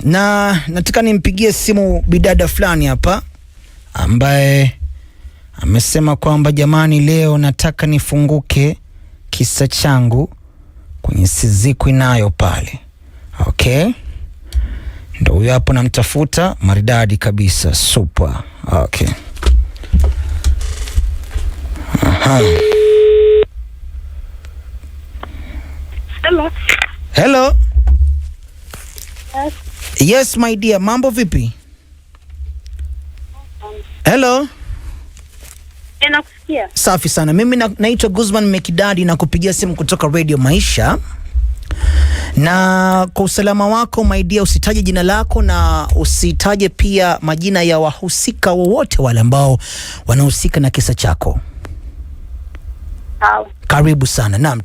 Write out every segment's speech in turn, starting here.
Na nataka nimpigie simu bidada fulani hapa ambaye amesema kwamba jamani, leo nataka nifunguke kisa changu kwenye Siziku Inayo pale. Okay, ndio huyo hapo, namtafuta. Maridadi kabisa, super. Okay. Aha. Hello. Hello. Yes. Yes my dear, mambo vipi? Hello. Nakusikia. Safi sana. Mimi naitwa Guzman Mekidadi na kupigia simu kutoka Radio Maisha. Na kwa usalama wako my dear, usitaje jina lako na usitaje pia majina ya wahusika wowote wale ambao wanahusika na kisa chako. Sawa. Karibu sana. Naam,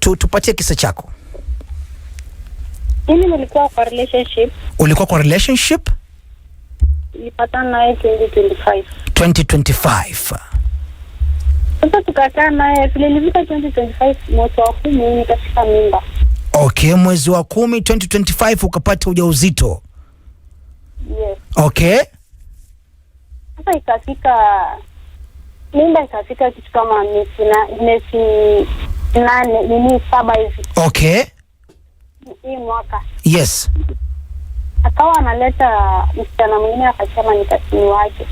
tupatie kisa chako. Mimi nilikuwa kwa relationship. Ulikuwa kwa relationship? Nilipatana naye 2025. 2025. Sasa tukakaa naye, nilifika 2025 mwezi wa 10 nikashika mimba. Okay, mwezi wa 10 2025 ukapata ujauzito. Yes. Okay. Sasa ikafika mimba, ikafika kitu kama miezi 7 hivi. Okay. Hii mwaka. Yes. Akawa analeta msichana mwingine akasema ni kasini wake.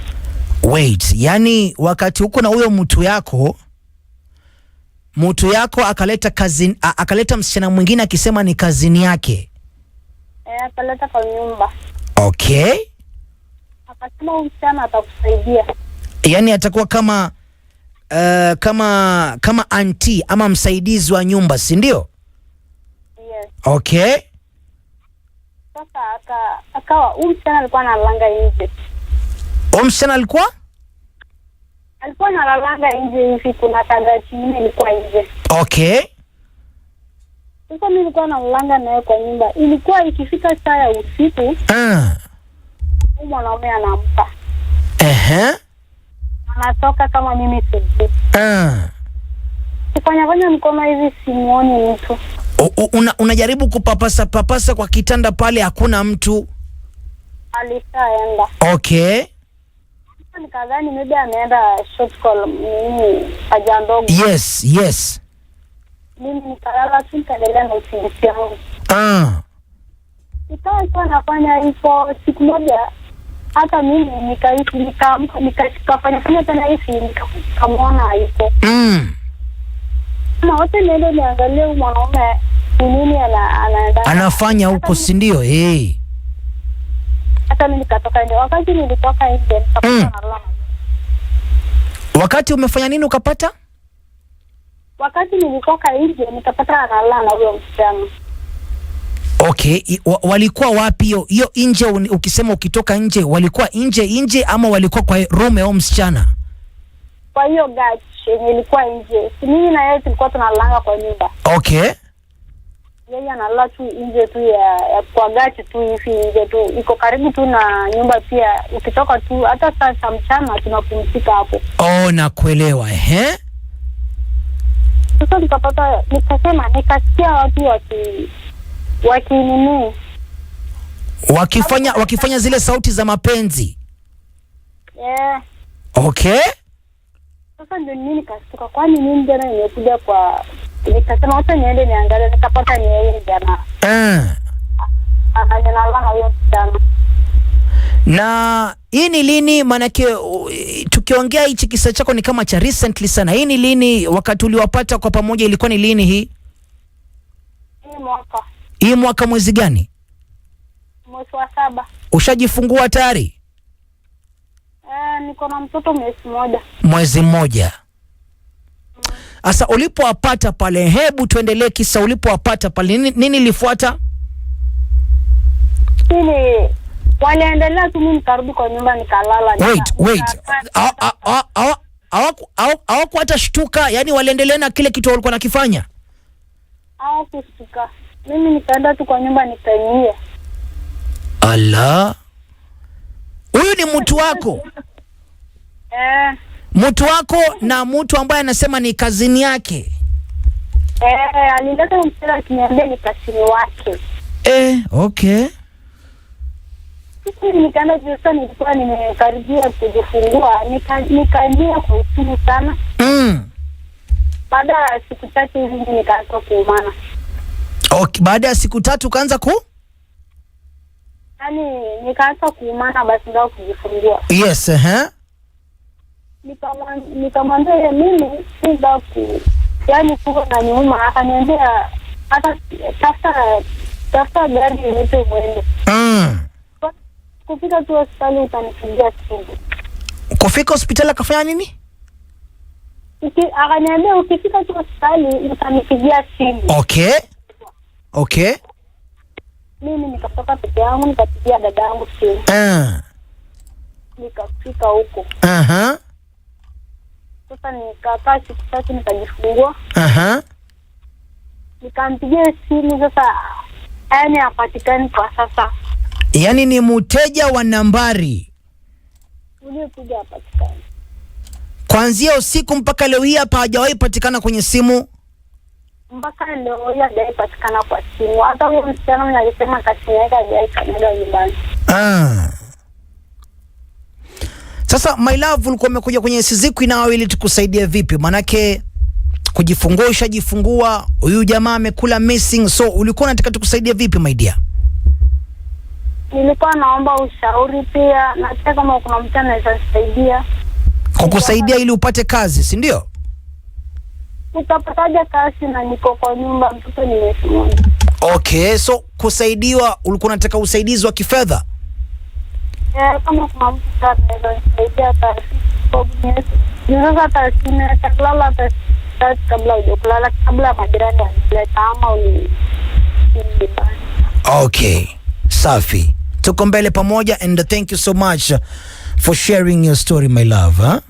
Wait, yani wakati huko na huyo mtu yako akaleta msichana mwingine akisema ni kazini yake. Akaleta kwa nyumba. Okay. Akasema huyu msichana atakusaidia. Yani atakuwa kama auntie ama msaidizi wa nyumba, si ndio? Yes. Okay. Sasa akawa huyu msichana alikuwa analanga nje. Huyu msichana alikuwa analanga nje hivi, kuna kanga chini ilikuwa nje. Okay. Sasa mimi nilikuwa nalanga naye kwa nyumba. Ilikuwa ikifika saa ya usiku. Huyu mwanaume anampa. Anatoka kama mimi sijui. Kufanya mkono hivi simuoni mtu. Unajaribu kupapasa kwa kitanda pale, hakuna mtu. Alishaenda. Okay. Nikadhani maybe ameenda short call haja ndogo. Yes. Mimi nikalala tu, nikaendelea na usingizi wangu. Nikawa nafanya hivyo siku moja, hata mimi nikafanya tena hivi, nikamwona hayupo. Na wote niende niangalie huyu mwanaume nini anafanya huko, si ndio? Hata mimi nikatoka nje. Wakati nilitoka nje nikapata analala. Wakati umefanya nini ukapata? Wakati nilitoka nje nikapata analala na huyo msichana. Okay, walikuwa wapi hiyo nje? Ukisema ukitoka nje, walikuwa nje ama walikuwa kwa room ya msichana? Kwa hiyo gachi yenye ilikuwa nje. Mimi na yeye tulikuwa tunalala kwa nyumba. Okay. Yeye analala tu nje tu ya kwa gachi tu hivi nje tu. Iko karibu tu na nyumba pia. Ukitoka tu hata saa mchana tunapumzika hapo. Nakuelewa. Sasa nikasikia watu nini? Wakifanya zile sauti za mapenzi. Yeah. Okay. Sasa ndio mimi nikashtuka, kwani mimi jana nimekuja kwa, nikasema hata niende niangalie, nikapata ni yeye jana. Analala na huyo msichana. Na hii ni lini? Manake tukiongea hichi kisa chako ni kama cha recently sana. Hii ni lini wakati uliwapata kwa pamoja, ilikuwa ni lini hii? Hii mwaka mwezi gani? Mwezi wa 7. Ushajifungua tayari? Niko na mtoto mwezi mmoja. Asa ulipowapata pale, hebu tuendelee kisa. Ulipowapata pale nini ilifuata? Waliendelea tu, mimi nikarudi kwa nyumba nikalala. Wait. Hawaku hata shtuka, yani waliendelea na kile kitu walikuwa nakifanya? Hawakushtuka. Mimi nikaenda tu kwa nyumba nikaingia. Ala. Huyu ni mtu wako? Mtu wako na mtu ambaye anasema ni kazini yake? Alileta msichana akiniambia ni kazini wake. Okay. Nikaenda sasa, nilikuwa nimekaribia kujifungua, nikaingia kwa uchungu sana. Baada ya siku tatu hivi nikaanza kuumana. Okay, baada ya siku tatu ukaanza Yaani nikaanza kuumana basi ndio kujifungua. Yes, Nikamwambia mimi sina yaani kuwa na nyuma, akaniambia hata tafuta gari yote mwende. Kufika tu hospitali utanipigia simu. Kufika hospitali akafanya nini? Akaniambia ukifika tu hospitali utanipigia simu. Okay. Mimi nikatoka peke yangu, nikapigia dada yangu simu. Nikafika huko. Sasa nikakaa siku tatu nikajifungua. Nikampigia simu sasa, yaani hapatikani kwa sasa. Yaani ni mteja wa nambari uliokuja hapatikani. Kuanzia usiku mpaka leo hii hapa hajawahi patikana kwenye simu. Mpaka leo hii hajawahi patikana kwa simu. Hata huyo msichana mwenye alisema kasi yake hajawahi kanyaga nyumbani. Sasa my love, ulikuwa umekuja kwenye Sizikwi na ili tukusaidia vipi? Manake kujifungua ushajifungua, huyu jamaa amekula missing, so ulikuwa unataka tukusaidia vipi my dear? Nilikuwa naomba ushauri pia, na kama kuna mtu anaweza kusaidia. Kukusaidia ili upate kazi, si ndio? Utapataje kazi na niko kwa nyumba, mtoto nimesoma. Okay, so kusaidiwa, ulikuwa unataka usaidizi wa kifedha? Kama kuna mtu anaweza kusaidia kazi. Sasa tasina taklala kabla hujakulala, kabla majirani wanileta ama Okay, safi. Tuko mbele pamoja, and thank you so much for sharing your story my love.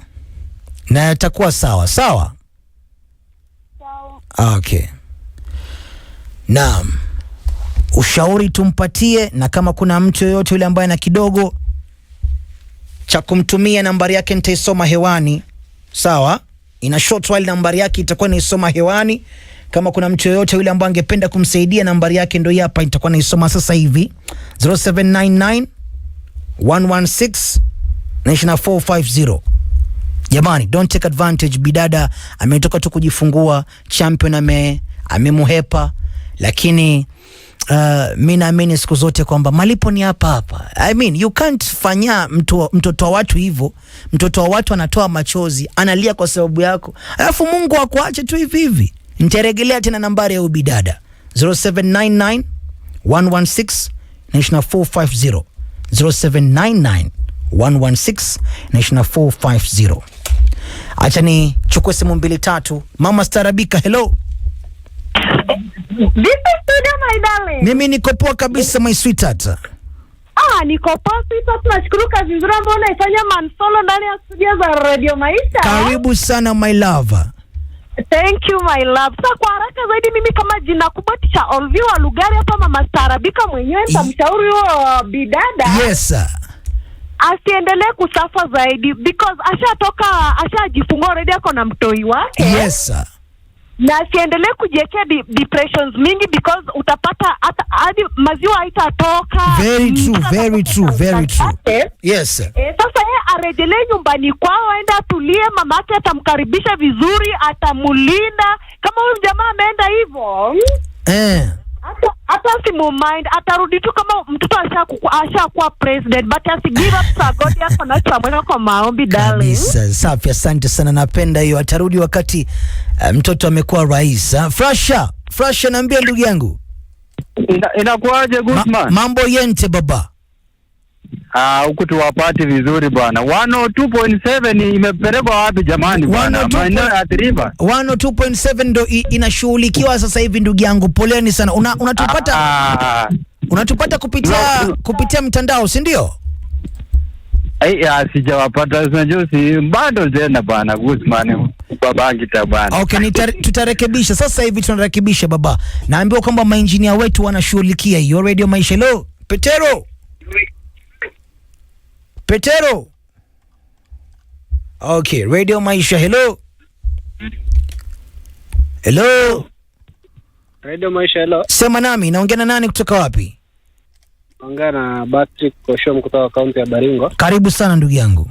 Na itakuwa sawa. Okay. Naam. Ushauri tumpatie, na kama kuna mtu yoyote yule ambaye ana kidogo cha kumtumia, nambari yake nitaisoma hewani. Sawa? Ina short while nambari yake itakuwa naisoma hewani. Kama kuna mtu yoyote yule ambaye angependa kumsaidia, nambari yake ndio hapa, itakuwa naisoma sasa hivi. 0799 116 9450. Jamani, don't take advantage. Bidada ametoka tu kujifungua, champion amemuhepa, lakini mimi naamini siku zote kwamba malipo ni hapa. I mean, you can't fanya mtoto wa watu hivyo. Mtoto wa watu anatoa machozi, analia kwa sababu yako, alafu Mungu akuache tu hivi. Nitarejelea tena nambari ya bidada 0799 116 9450. 0799 116 9450. Acha ni chukue simu 2-3. Mama Starabika, hello. Vipi studio my darling? Mimi niko poa kabisa my sweetheart. Niko poa sweetheart, tunashukuru kazi nzuri ambayo unaifanya Mansolo ndani ya studio za Radio Maisha. Karibu sana my love. Thank you my love. Sasa kwa haraka zaidi, mimi kama jina kubwa cha Olvi wa Lugari hapa, Mama Starabika mwenyewe nitamshauri huyo bidada. Yes sir. Asiendelee kusafa zaidi because ashajifungua already, ako na mtoi wake. Yes sir. Na asiendelee kujiwekea depressions mingi because utapata hadi maziwa haitatoka. Very true. Yes sir. Sasa yeye arejelee nyumbani kwao, aende atulie, mamake atamkaribisha vizuri, atamulinda. Kama huyu jamaa ameenda hivyo, hata simu mind, atarudi tu kama mtoto ashakuwa president, but asigive up to God. Yako na chamweka kwa maombi darling. Safi, asante sana, napenda hiyo. Atarudi wakati mtoto amekuwa rais. Frasha, naambia ndugu yangu. Inakuaje Guzman? Mambo yente baba. Huku tuwapati vizuri bwana. 102.7 imepelekwa wapi jamani bwana? Maeneo ya Triba. 102.7 ndo inashughulikiwa sasa hivi ndugu yangu. Poleni sana. Unatupata kupitia mtandao, si ndio? Sijawapata, unajua si bado tena bwana Guzman. Babangi tabana. Okay, tutarekebisha sasa hivi, tunarekebisha baba. Naambiwa kwamba maengineer wetu wanashughulikia hiyo. Radio Maisha, hello. Petero. Okay, Radio Maisha, hello. Radio Maisha, hello. Sema nami, naongea na nani kutoka wapi? Ongea na Patrick Koshom kutoka kaunti ya Baringo. Karibu sana ndugu yangu.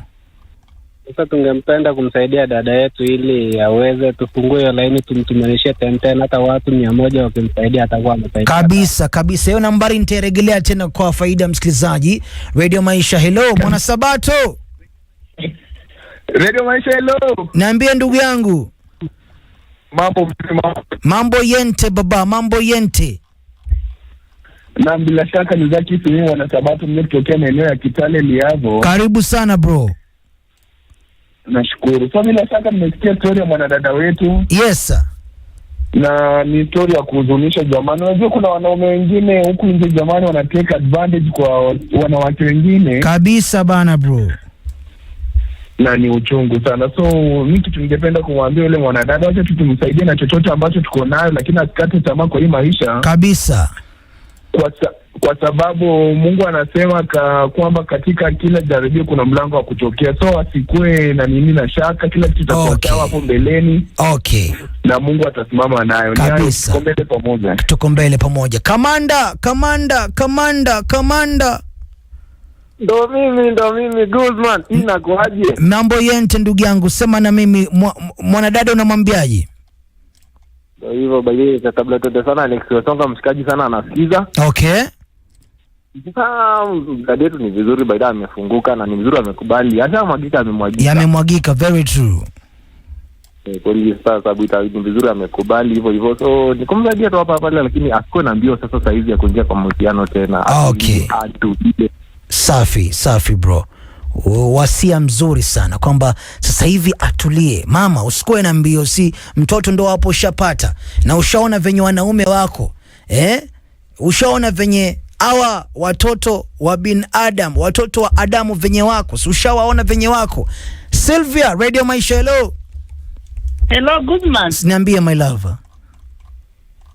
Sasa tungempenda kumsaidia dada yetu ili aweze tufungue hiyo laini tumtumanishie 10 hata watu 100 wakimsaidia atakuwa amesaidia. Kabisa. Hiyo nambari nitarejelea tena kwa faida msikilizaji. Radio Maisha, hello mwana Sabato. Radio Maisha, hello. Niambie ndugu yangu. Mambo yente baba, mambo yente. Na bila shaka ni Zaki Simi wana Sabato mnatokea maeneo ya Kitale Liavo. Karibu sana bro. Nashukuru. So bila shaka nimesikia story ya mwanadada wetu. Yes sir. Na ni story ya kuhuzunisha jamani. Unajua kuna wanaume wengine huku nje jamani wana take advantage kwa wanawake wengine. Kabisa bana bro. Na ni uchungu sana. So mimi kitu ningependa kumwambia yule mwanadada acha tumsaidie na chochote ambacho tuko nayo, lakini asikate tamaa kwa hii maisha. Kabisa. Kwa sababu Mungu anasema kwamba katika kila jaribio kuna mlango wa kutokea. So asikue na nini na shaka, kila kitu kitakuwa hapo mbeleni. Okay. Na Mungu atasimama nayo. Kabisa. Tuko mbele pamoja. Kamanda. Ndo mimi Guzman. Inakuaje? Mambo yente ndugu yangu, sema na mimi mwanadada unamwambiaje? Ndio hivyo bali kabla tuende sana Alex Wasonga mshikaji sana anasikiza. Okay. Sasa dada yetu ni vizuri baada amefunguka na ni vizuri amekubali. Hata amemwagika. Yamemwagika, very true. Kwa hiyo sasa ni vizuri amekubali hivyo. So nikumsaidia tu hapa pale, lakini asiko na mbio sasa hizi ya kuingia kwa mahusiano tena. Okay. Safi bro. Wasia mzuri sana kwamba sasa hivi atulie. Mama usikoe na mbio, si mtoto ndo hapo ushapata. Na ushaona venye wanaume wako. Ushaona venye hawa watoto wa bin Adam, watoto wa Adamu venye wako. Si ushawaona venye wako. Sylvia, Radio Maisha, hello. Hello Guzman. Niambie my lover.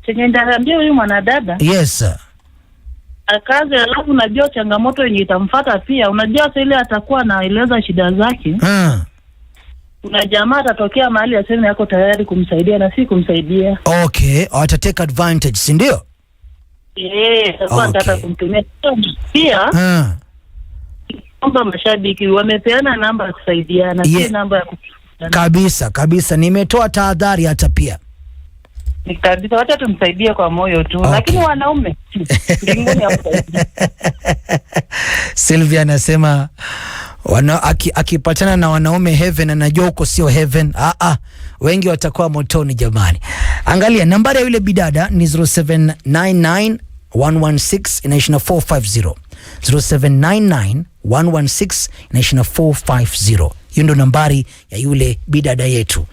Chenye ndaniambia huyu mwanadada. Yes sir. Akaze, alafu unajua changamoto yenye itamfuata pia. Unajua sasa ile atakuwa naeleza shida zake. Kuna jamaa atatokea mahali aseme yako tayari kumsaidia na si kumsaidia. Okay, ata take advantage, si ndio? Sasa nataka kumtumia pia. Kwamba mashabiki wamepeana namba ya kusaidiana, si namba ya Kabisa. Nimetoa tahadhari hata pia. Nikabisa wacha tumsaidie kwa moyo tu. Okay. Lakini wanaume mbinguni hawasaidii. Sylvia anasema akipatana na wanaume heaven, anajua huko sio heaven. Wengi watakuwa motoni jamani. Angalia nambari ya yule bidada ni 0799 116 inaishina 450. 0799 116 inaishina 450. Hiyo ndo nambari ya yule bidada yetu.